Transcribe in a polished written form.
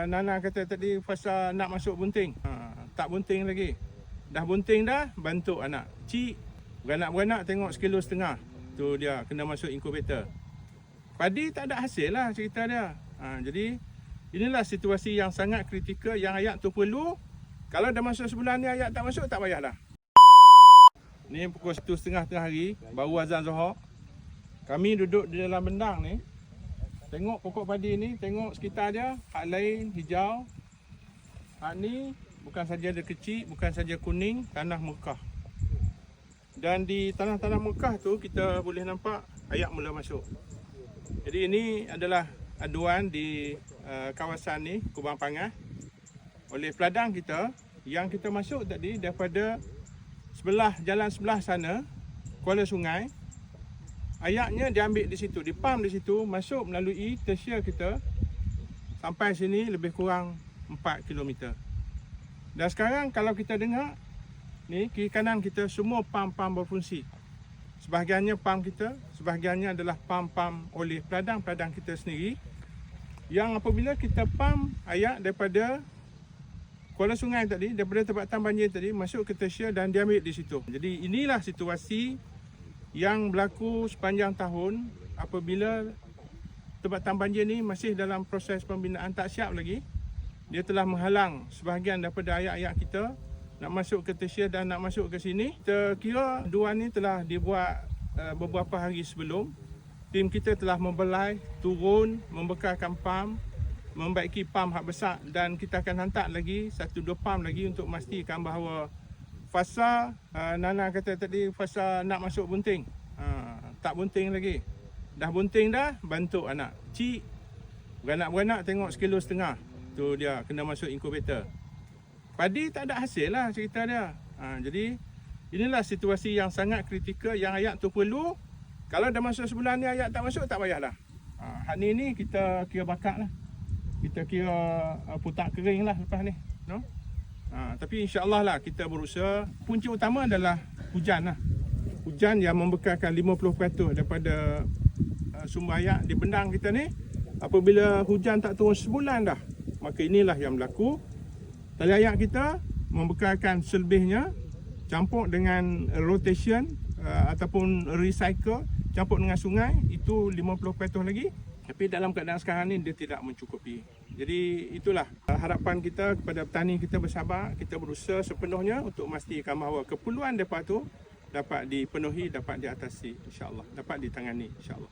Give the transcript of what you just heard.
Nana kata tadi fasa nak masuk bunting. Tak bunting lagi. Dah bunting dah, bantu anak. Cik, beranak-beranak tengok sekilo setengah. Tu dia kena masuk inkubator. Padi tak ada hasil lah cerita dia. Jadi inilah situasi yang sangat kritikal yang ayat tu perlu. Kalau dah masuk sebulan ni ayat tak masuk, tak payahlah. Ni pukul 1:30 tengah hari, baru azan Zuhur. Kami duduk di dalam bendang ni. Tengok pokok padi ni, tengok sekitar dia, hak lain hijau. Hak ni bukan saja dia kecil, bukan saja kuning, tanah Mekah. Dan di tanah-tanah Mekah tu kita boleh nampak ayak mula masuk. Jadi ini adalah aduan di kawasan ni, Kubang Pangah, oleh peladang kita yang kita masuk tadi daripada jalan sebelah sana, Kuala Sungai. Ayaknya diambil di situ, dipam di situ, masuk melalui tersier kita sampai sini lebih kurang 4 km. Dan sekarang kalau kita dengar ni, kiri kanan kita semua pam-pam berfungsi. Sebahagiannya pam kita, sebahagiannya adalah pam-pam oleh peladang-peladang kita sendiri. Yang apabila kita pam ayak daripada Kuala Sungai tadi, daripada tempatan banjir tadi, masuk ke tersier dan diambil di situ. Jadi inilah situasi yang berlaku sepanjang tahun apabila tempatan banjir ni masih dalam proses pembinaan, tak siap lagi. Dia telah menghalang sebahagian daripada ayak-ayak kita nak masuk ke tersier dan nak masuk ke sini. Kita kira aduan ni telah dibuat beberapa hari sebelum. Tim kita telah membelai, turun, membekalkan pam, membaiki pam hak besar, dan kita akan hantar lagi 1-2 pam lagi untuk memastikan bahawa fasa, Nana kata tadi fasa nak masuk bunting. Tak bunting lagi. Dah bunting dah, bantu anak. Cik, beranak-beranak tengok sekilo setengah. Tu dia kena masuk inkubator. Padi tak ada hasil lah cerita dia. Jadi inilah situasi yang sangat kritikal yang ayat tu perlu. Kalau dah masuk sebulan ni ayat tak masuk, tak payahlah. Hak ni kita kira bakat lah. Kita kira putak kering lah lepas ni. No? Tapi insya-Allah lah kita berusaha. Punca utama adalah hujan lah. Hujan yang membekalkan 50% daripada sumber air di bendang kita ni. Apabila hujan tak turun sebulan dah, maka inilah yang berlaku. Tali air kita membekalkan selebihnya, campur dengan rotation ataupun recycle, campur dengan sungai, itu 50% lagi. Tapi dalam keadaan sekarang ni dia tidak mencukupi. Jadi itulah harapan kita kepada petani kita bersabar. Kita berusaha sepenuhnya untuk memastikan bahawa keperluan mereka tu dapat dipenuhi, dapat diatasi, insya-Allah, dapat ditangani, insya-Allah.